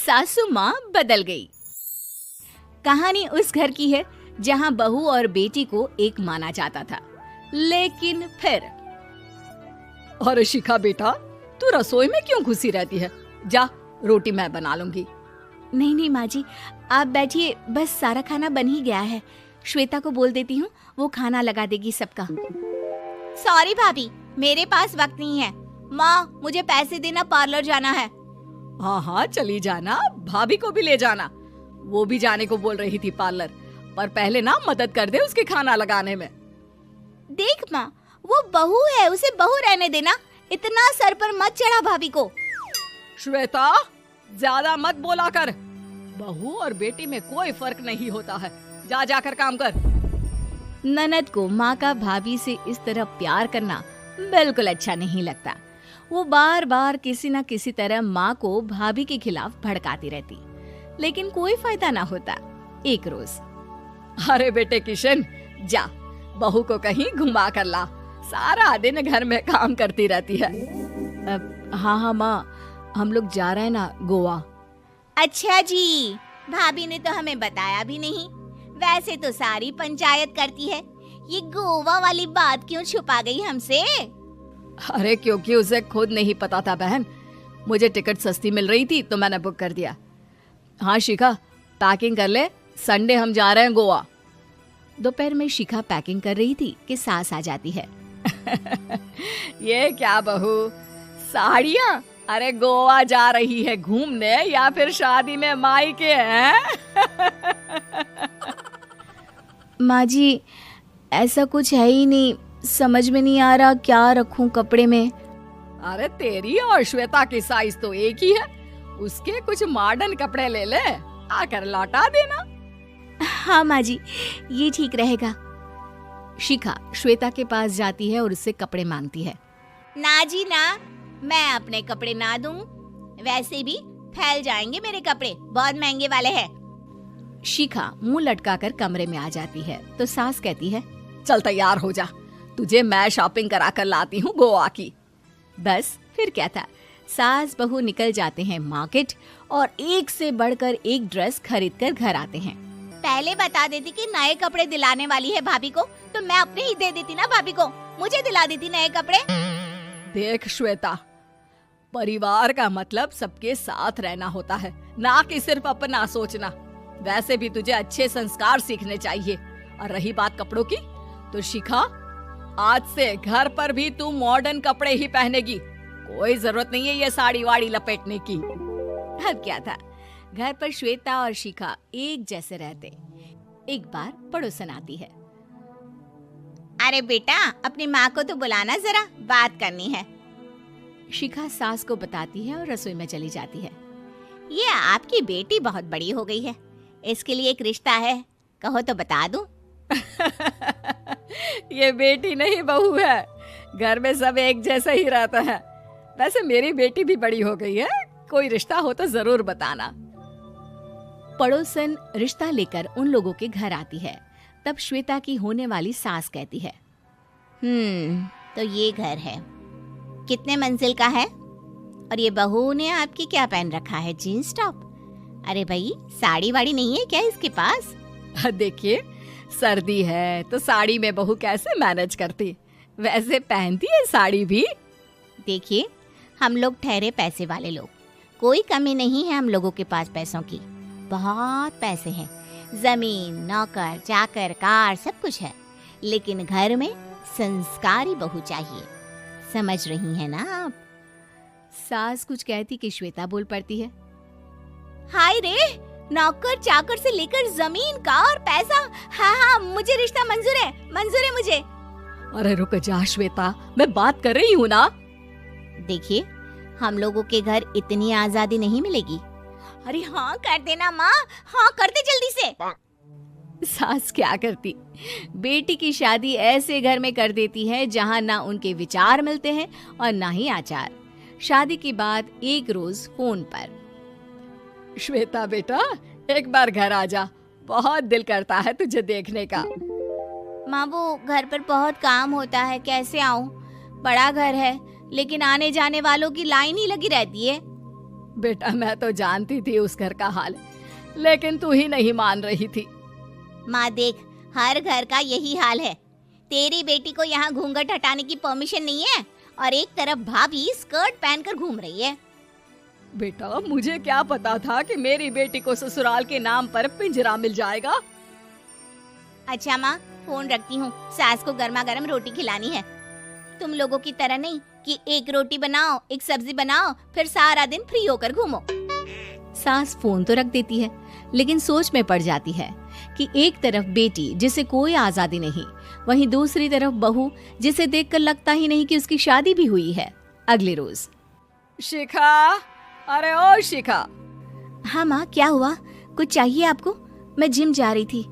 सासू माँ बदल गई। कहानी उस घर की है जहाँ बहू और बेटी को एक माना जाता था, लेकिन फिर अरे शिखा बेटा, तू रसोई में क्यों घुसी रहती है? जा, रोटी मैं बना लूंगी। नहीं नहीं माँ जी, आप बैठिए, बस सारा खाना बन ही गया है। श्वेता को बोल देती हूँ, वो खाना लगा देगी सबका। सॉरी भाभी, मेरे पास वक्त नहीं है। माँ, मुझे पैसे देना, पार्लर जाना है। हाँ हाँ चली जाना, भाभी को भी ले जाना। वो भी जाने को बोल रही थी पार्लर, पर पहले ना मदद कर दे उसके खाना लगाने में। देख माँ, वो बहू है, उसे बहू रहने देना। इतना सर पर मत चढ़ा भाभी को। श्वेता, ज्यादा मत बोला कर। बहू और बेटी में कोई फर्क नहीं होता है। जा जाकर काम कर। ननद को माँ का भाभी से इस तरह प्यार करना बिल्कुल अच्छा नहीं लगता। वो बार बार किसी न किसी तरह माँ को भाभी के खिलाफ भड़काती रहती, लेकिन कोई फायदा ना होता। एक रोज, अरे बेटे किशन, जा बहू को कहीं घुमा कर ला। सारा दिन घर में काम करती रहती है। हाँ हाँ माँ, हम लोग जा रहे हैं ना गोवा। अच्छा जी, भाभी ने तो हमें बताया भी नहीं। वैसे तो सारी पंचायत करती है, ये गोवा वाली बात क्यों छुपा गई हमसे? अरे क्योंकि उसे खुद नहीं पता था बहन। मुझे टिकट सस्ती मिल रही थी तो मैंने बुक कर दिया। हाँ शिखा, पैकिंग कर ले, संडे हम जा रहे हैं गोवा। दोपहर में शिखा पैकिंग कर रही थी कि सास आ जाती है। ये क्या बहू, साड़ियाँ? अरे गोवा जा रही है घूमने या फिर शादी में मायके हैं? माँ जी, ऐसा कुछ है ही नहीं, समझ में नहीं आ रहा क्या रखूं कपड़े में। अरे तेरी और श्वेता की साइज तो एक ही है। उसके कुछ मॉडर्न कपड़े ले ले, आकर लौटा देना। हाँ माँ जी, ये ठीक रहेगा। शिखा श्वेता के पास जाती है और उससे कपड़े मांगती है। ना जी ना, मैं अपने कपड़े ना दूं। वैसे भी फैल जाएंगे मेरे कपड़े, बहुत महंगे वाले हैं। शिखा मुंह लटकाकर कमरे में आ जाती है तो सास कहती है, चल तैयार हो जा, तुझे मैं शॉपिंग करा कर लाती हूँ गोवा की। बस फिर क्या था, सास बहू निकल जाते हैं मार्केट और एक से बढ़कर एक ड्रेस खरीद कर घर आते हैं। पहले बता देती कि नए कपड़े दिलाने वाली है भाभी को, तो मैं अपने ही दे देती ना भाभी को, मुझे दिला देती नए कपड़े। देख श्वेता, परिवार का मतलब सबके साथ रहना होता है, ना कि सिर्फ अपना सोचना। वैसे भी तुझे अच्छे संस्कार सीखने चाहिए। और रही बात कपड़ों की, तो शिखा, आज से घर पर भी तू मॉडर्न कपड़े ही पहनेगी। कोई जरूरत नहीं है ये साड़ी वाड़ी लपेटने की। अब क्या था, घर पर श्वेता और शिखा एक जैसे रहते। एक बार पड़ोसन आती है। अरे बेटा, अपनी माँ को तो बुलाना जरा, बात करनी है। शिखा सास को बताती है और रसोई में चली जाती है। ये आपकी बेटी बहुत बड़ी हो गई है, इसके लिए एक रिश्ता है, कहो तो बता दूं। ये बेटी नहीं बहू है, घर में सब एक जैसा ही रहता है। वैसे मेरी बेटी भी बड़ी हो गई है, कोई रिश्ता हो तो जरूर बताना। पड़ोसन रिश्ता लेकर उन लोगों के घर आती है। तब श्वेता की होने वाली सास कहती है, तो ये घर है, कितने मंजिल का है? और ये बहू ने आपकी क्या पहन रखा है, जीन्स टॉप? अरे भाई, साड़ी वाड़ी नहीं है क्या इसके पास? देखिए, सर्दी है तो साड़ी में बहू कैसे मैनेज करती, वैसे पहनती है साड़ी भी। देखिए, हम लोग ठहरे पैसे वाले लोग, कोई कमी नहीं है हम लोगों के पास पैसों की, बहुत पैसे हैं, जमीन, नौकर चाकर, कार, सब कुछ है, लेकिन घर में संस्कारी बहू चाहिए। समझ रही हैं ना आप? सास कुछ कहती कि श्वेता बोल पड़ती है, हाय रे, नौकर चाकर से लेकर जमीन, कार, पैसा, हाँ हाँ, मुझे रिश्ता मंजूर है, मंजूर है मुझे। अरे रुक जा श्वेता, मैं बात कर रही हूँ ना। देखिए, हम लोगों के घर इतनी आजादी नहीं मिलेगी। अरे हाँ कर देना माँ, हाँ कर दे जल्दी से। सास क्या करती, बेटी की शादी ऐसे घर में कर देती है जहाँ ना उनके विचार मिलते हैं और ना ही आचार। शादी के बाद एक रोज फोन पर, श्वेता बेटा, एक बार घर आ जा, बहुत दिल करता है तुझे देखने का। माँ, वो घर पर बहुत काम होता है, कैसे आऊँ? बड़ा घर है, लेकिन आने जाने वालों की लाइन ही लगी रहती है। बेटा मैं तो जानती थी उस घर का हाल, लेकिन तू ही नहीं मान रही थी। माँ देख, हर घर का यही हाल है। तेरी बेटी को यहाँ घूंघट हटाने की परमिशन नहीं है और एक तरफ भाभी स्कर्ट पहनकर घूम रही है। बेटा मुझे क्या पता था कि मेरी बेटी को ससुराल के नाम पर पिंजरा मिल जाएगा। अच्छा माँ, फोन रखती हूँ, सास को गर्मा गर्म रोटी खिलानी है। तुम लोगों की तरह नहीं कि एक रोटी बनाओ, एक सब्जी बनाओ, फिर सारा दिन फ्री होकर घूमो। सास फोन तो रख देती है, लेकिन सोच में पड़ जाती है कि एक तरफ बेटी जिसे कोई आजादी नहीं, वहीं दूसरी तरफ बहू जिसे देखकर लगता ही नहीं कि उसकी शादी भी हुई है। अगले रोज। शिखा, अरे ओ शिखा। हाँ माँ, क्या हुआ? कुछ चाहिए आपको? मैं जिम जा रही थी।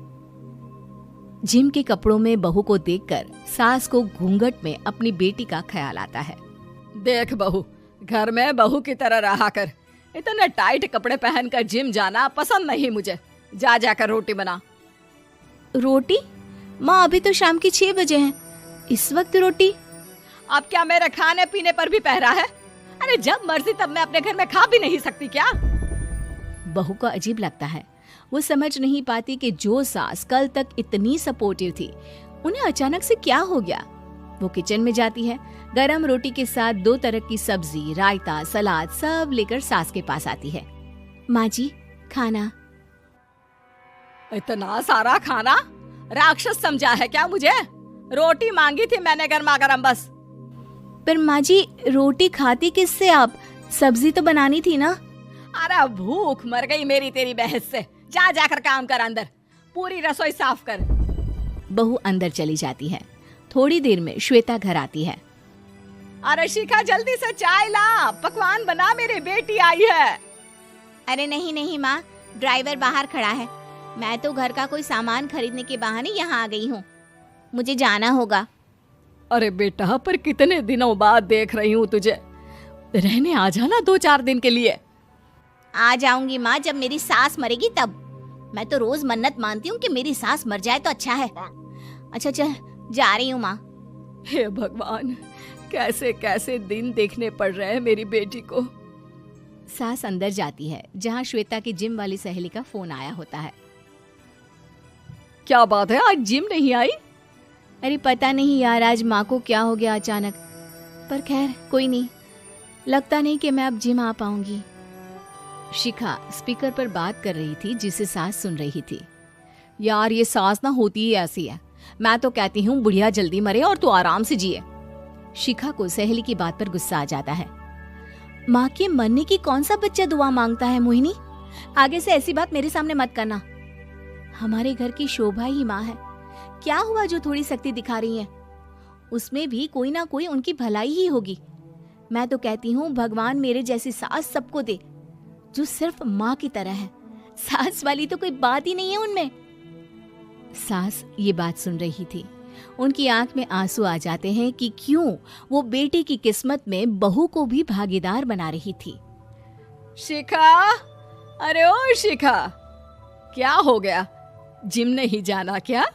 जिम के कपड़ों में बहू को देखकर सास को घूंघट में अपनी बेटी का ख्याल आता है। देख बहू, घर में बहू की तरह रहा कर। इतने टाइट कपड़े पहनकर जिम जाना पसंद नहीं मुझे। जा जाकर रोटी बना। रोटी? माँ अभी तो शाम के 6 बजे हैं, इस वक्त रोटी? अब क्या मेरे खाने पीने पर भी पहरा है? अरे जब मर्जी तब मैं अपने घर में खा भी नहीं सकती क्या? बहू को अजीब लगता है। वो समझ नहीं पाती कि जो सास कल तक इतनी सपोर्टिव थी, उन्हें अचानक से क्या हो गया। वो किचन में जाती है, गरम रोटी के साथ 2 तरह की सब्जी, रायता, सलाद सब लेकर सास के पास आती है। माँ जी, खाना। इतना सारा खाना? राक्षस समझा है क्या मुझे? रोटी मांगी थी मैंने गर्मा गर्म बस। पर माँ जी, रोटी खाती किससे आप? सब्जी तो बनानी थी ना। अरे भूख मर गई मेरी तेरी बहस से। जा जाकर काम कर, अंदर पूरी रसोई साफ कर। बहू अंदर चली जाती है। थोड़ी देर में श्वेता घर आती है। अरे शिखा, जल्दी से चाय ला, पकवान बना, मेरी बेटी आई है। अरे नहीं नहीं माँ, ड्राइवर बाहर खड़ा है। मैं तो घर का कोई सामान खरीदने के बहाने यहाँ आ गई हूँ, मुझे जाना होगा। अरे बेटा, पर कितने दिनों बाद देख रही हूँ तुझे, रहने आ जाना 2-4 दिन के लिए। आ जाऊंगी माँ, जब मेरी सास मरेगी तब। मैं तो रोज मन्नत मानती हूँ कि मेरी सास मर जाए तो अच्छा है। अच्छा चल, जा रही हूँ माँ। हे भगवान, कैसे कैसे दिन देखने पड़ रहे हैं मेरी बेटी को। सास अंदर जाती है, जहाँ श्वेता की जिम वाली सहेली का फोन आया होता है। क्या बात है, आज जिम नहीं आई? अरे पता नहीं यार, आज माँ को क्या हो गया अचानक। पर खैर कोई नहीं, लगता नहीं कि मैं अब जिम आ पाऊंगी। शिखा स्पीकर पर बात कर रही थी, जिसे सास सुन रही थी। यार ये सास ना होती ही ऐसी है। मैं तो कहती हूँ बुढ़िया जल्दी मरे और तू आराम से जिए। शिखा को सहेली की बात पर गुस्सा आ जाता है। माँ के मरने की कौन सा बच्चा दुआ मांगता है मोहिनी? आगे से ऐसी बात मेरे सामने मत करना। हमारे घर की शोभा ही माँ है। क्या हुआ जो थोड़ी सख्ती दिखा रही है? उसमें भी कोई ना कोई उनकी भलाई ही होगी। मैं तो कहती हूँ भगवान मेरे जैसी सास सबको दे, जो सिर्फ माँ की तरह है। सास वाली तो कोई बात ही नहीं है उनमें। सास ये बात सुन रही थी। उनकी आंख में आंसू आ जाते हैं कि क्यों वो बेटी की किस्मत में बहू को भी भागीदार बना रही थी। शिखा, अरे ओ शिखा, क्या हो गया? जिम नहीं जाना क्या?